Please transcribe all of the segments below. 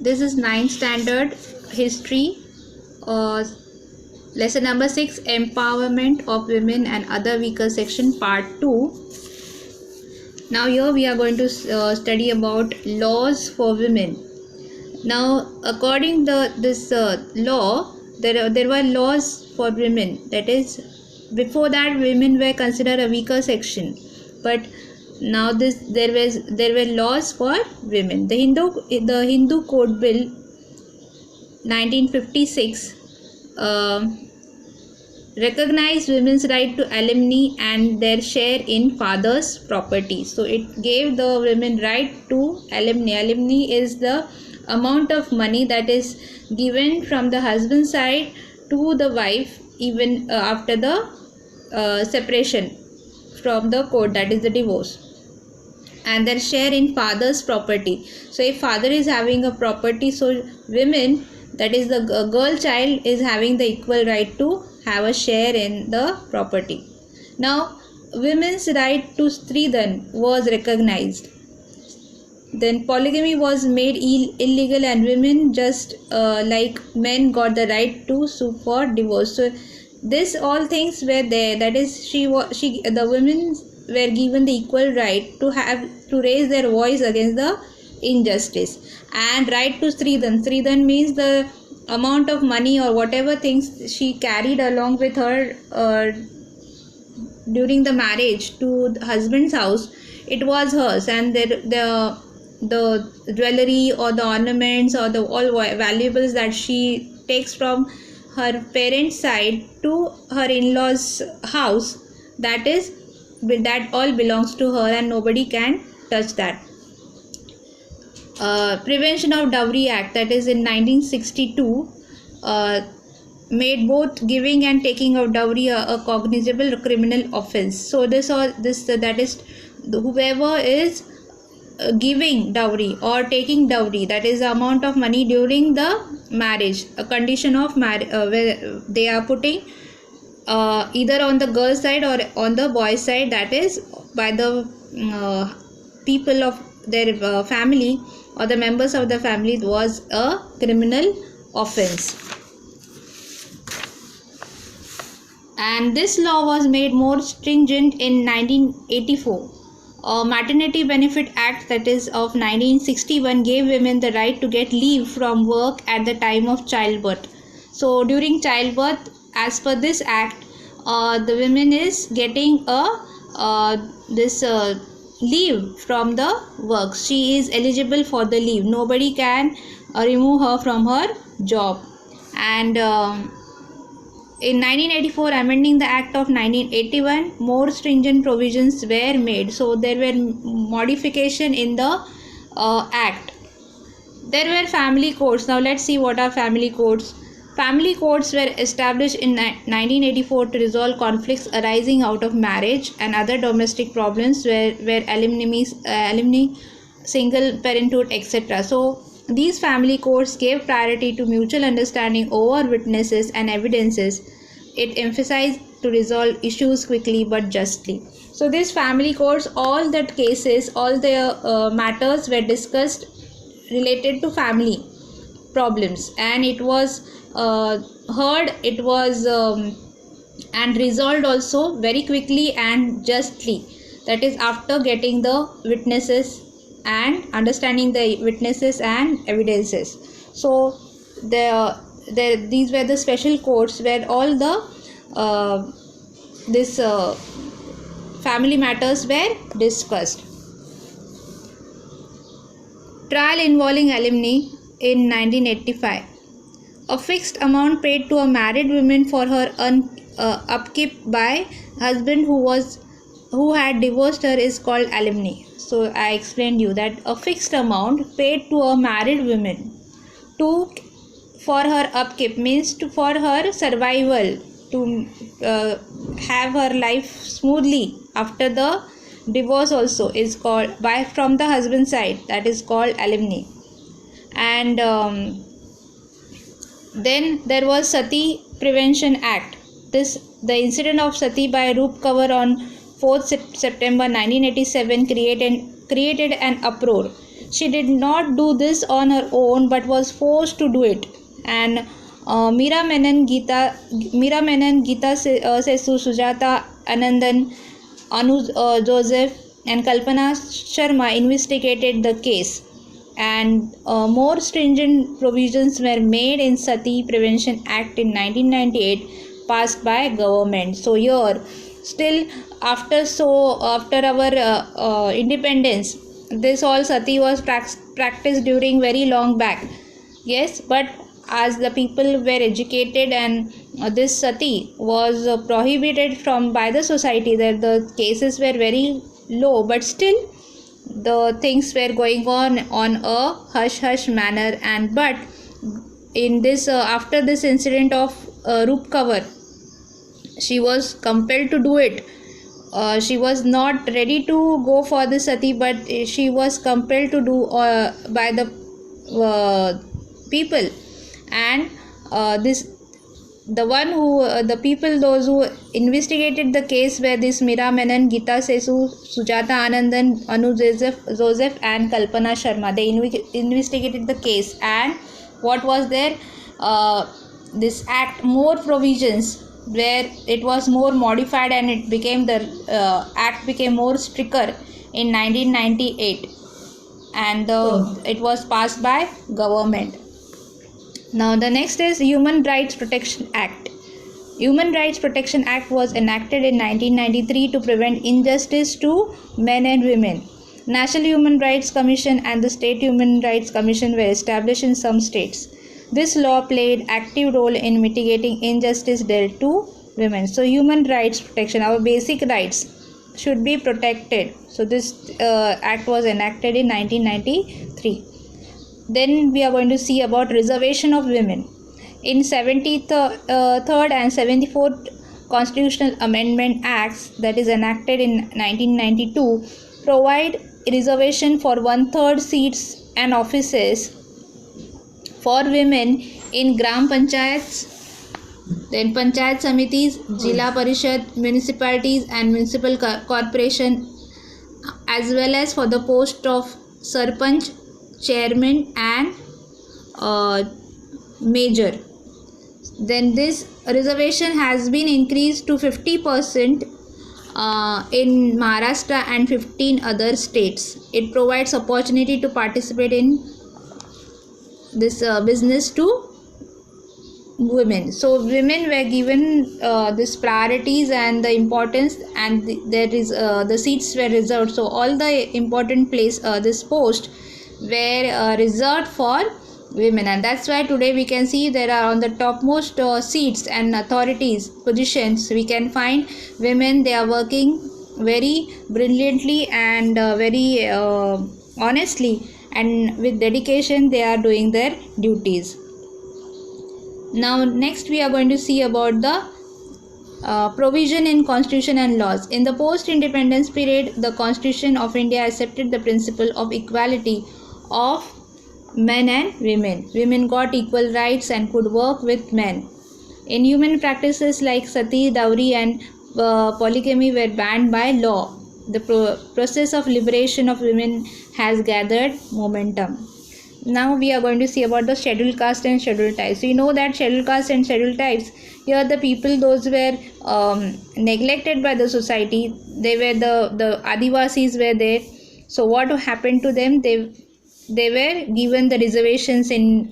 This is 9th standard history, lesson number 6, empowerment of women and other weaker section, part 2. Now here we are going to study about laws for women. Now according to this law, there were laws for women. That is, before that women were considered a weaker section, but now there were laws for women. The Hindu Code Bill 1956 recognized women's right to alimony and their share in father's property. So it gave the women right to alimony. Alimony is the amount of money that is given from the husband's side to the wife even after the separation from the court, that is the divorce, and their share in father's property. So if father is having a property, so women, that is the girl child, is having the equal right to have a share in the property. Now women's right to Stridan was recognized. Then polygamy was made illegal, and women, just like men, got the right to sue for divorce. So this all things were there. That is, the women were given the equal right to raise their voice against the injustice. And right to Stridan. Stridan means the amount of money or whatever things she carried along with her during the marriage to the husband's house, it was hers, and the jewelry or the ornaments or the all valuables that she takes from her parents' side to her in-laws' house, that all belongs to her and nobody can touch that. Prevention of Dowry Act, that is in 1962, made both giving and taking of dowry a cognizable criminal offense. So that is, whoever is giving dowry or taking dowry, that is the amount of money during the marriage, a condition of marriage, where they are putting either on the girl side or on the boy side, that is by the people of their family or the members of the family, was a criminal offense. And this law was made more stringent in 1984. Maternity Benefit Act, that is of 1961, gave women the right to get leave from work at the time of childbirth. So during childbirth, as per this act, the women is getting leave from the work. She is eligible for the leave. Nobody can remove her from her job. And in 1984, amending the Act of 1981, more stringent provisions were made. So there were modification in the act. There were family courts. Now let's see what are family courts. Family courts were established in 1984 to resolve conflicts arising out of marriage and other domestic problems where alimony, single parenthood, etc. So these family courts gave priority to mutual understanding over witnesses and evidences. It emphasized to resolve issues quickly but justly. So these family courts, all the cases, all the matters were discussed related to family problems, and it was heard, it was and resolved also very quickly and justly. That is, after getting the witnesses and understanding the witnesses and evidences. So these were the special courts where all the family matters were discussed. Trial involving alimony in 1985. A fixed amount paid to a married woman for her upkeep by husband who had divorced her is called alimony. So I explained you that a fixed amount paid to a married woman for her upkeep means for her survival, to have her life smoothly after the divorce also, is called from the husband's side, that is called alimony. And then there was Sati Prevention Act. The incident of Sati by Roop Kaur on 4th September 1987 created an uproar. She did not do this on her own but was forced to do it. And Meera Menon, Geeta Sesu, Sujata Anandan, Anu Joseph, and Kalpana Sharma investigated the case, and more stringent provisions were made in Sati Prevention Act in 1998, passed by government. So here, still after our independence, this all Sati was practiced during very long back. Yes, but as the people were educated, and this Sati was prohibited from by the society, that the cases were very low, but still the things were going on a hush hush manner. And but in this after this incident of Roop cover, she was compelled to do it. She was not ready to go for the Sati, but she was compelled to do by the people. And this the one who the people, those who investigated the case, were this Meera Menon, Geeta Sesu, Sujata Anandan, Anu Joseph, and Kalpana Sharma. They investigated the case, and what was there? This act, more provisions, where it was more modified, and it became the act became more stricter in 1998, and it was passed by government. Now the next is Human Rights Protection Act. Human Rights Protection Act was enacted in 1993 to prevent injustice to men and women. National Human Rights Commission and the State Human Rights Commission were established in some states. This law played active role in mitigating injustice dealt to women. So human rights protection, our basic rights should be protected. So this act was enacted in 1993. Then we are going to see about reservation of women. In 73rd and 74th Constitutional Amendment Acts, that is enacted in 1992, provide reservation for 1/3 seats and offices for women in Gram Panchayats, then Panchayat Samitis, Jila Parishad, municipalities and municipal corporation, as well as for the post of Sarpanch, Chairman, and Major. Then this reservation has been increased to 50% in Maharashtra and 15 other states. It provides opportunity to participate in this business to women. So women were given this priorities and the importance, and there is the seats were reserved. So all the important place, this post were reserved for women, and that's why today we can see there are on the topmost seats and authorities positions, we can find women. They are working very brilliantly and very honestly, and with dedication they are doing their duties. Now next we are going to see about the provision in constitution and laws. In the post independence period, the Constitution of India accepted the principle of equality of men and women. Women got equal rights and could work with men. In human practices like sati, dowry, and polygamy were banned by law. The process of liberation of women has gathered momentum. Now we are going to see about the scheduled caste and scheduled tribes. We know that scheduled caste and scheduled tribes, here the people, those were neglected by the society. They were the Adivasis were there. So what happened to them? They were given the reservations in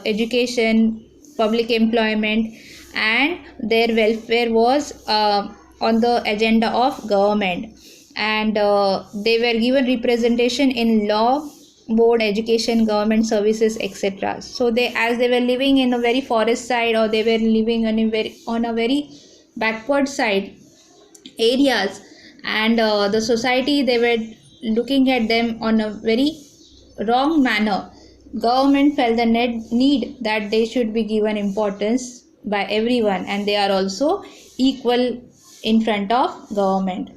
education, public employment, and their welfare was on the agenda of government, and they were given representation in law, board, education, government services, etc. So they, as they were living in a very forest side, or they were living on a very backward side areas, and the society, they were looking at them on a very wrong manner. Government felt the need that they should be given importance by everyone, and they are also equal in front of government.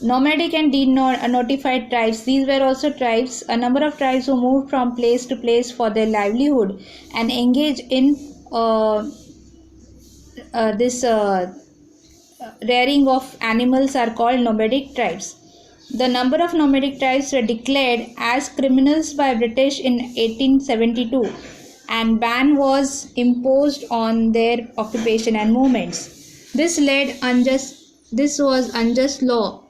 Nomadic and denotified tribes, these were also tribes, a number of tribes who moved from place to place for their livelihood and engaged in this rearing of animals are called nomadic tribes. The number of nomadic tribes were declared as criminals by British in 1872, and ban was imposed on their occupation and movements. This was unjust law.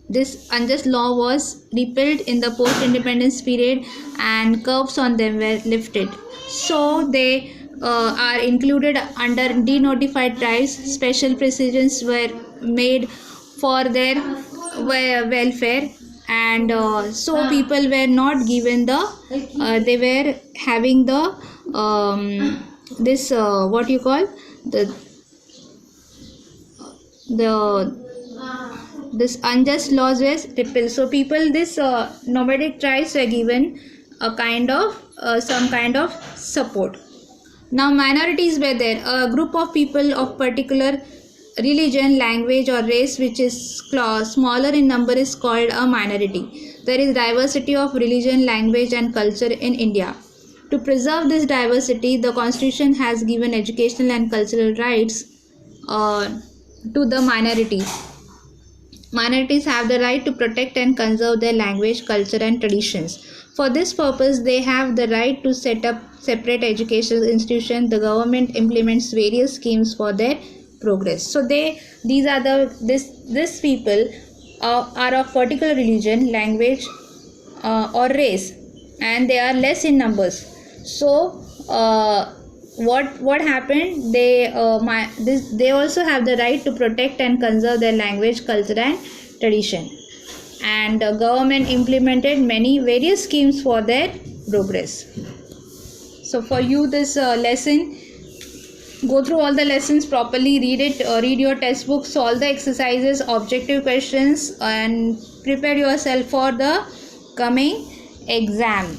This unjust law was repealed in the post-independence period, and curbs on them were lifted. So they are included under denotified tribes. Special provisions were made for their welfare, and so people were not given the they were having the this what you call the this unjust laws was repealed. So people, this nomadic tribes were given a kind of some kind of support. Now minorities were there. A group of people of particular religion, language or race which is smaller in number is called a minority. There is diversity of religion, language and culture in India. To preserve this diversity, the Constitution has given educational and cultural rights to the minorities. Minorities have the right to protect and conserve their language, culture and traditions. For this purpose, they have the right to set up separate educational institutions. The government implements various schemes for their progress. So these are this people are of particular religion, language or race, and they are less in numbers. So what happened, they also have the right to protect and conserve their language, culture and tradition, and government implemented various schemes for their progress. So for you, this lesson, go through all the lessons properly, read it, read your test book, solve the exercises, objective questions, and prepare yourself for the coming exam.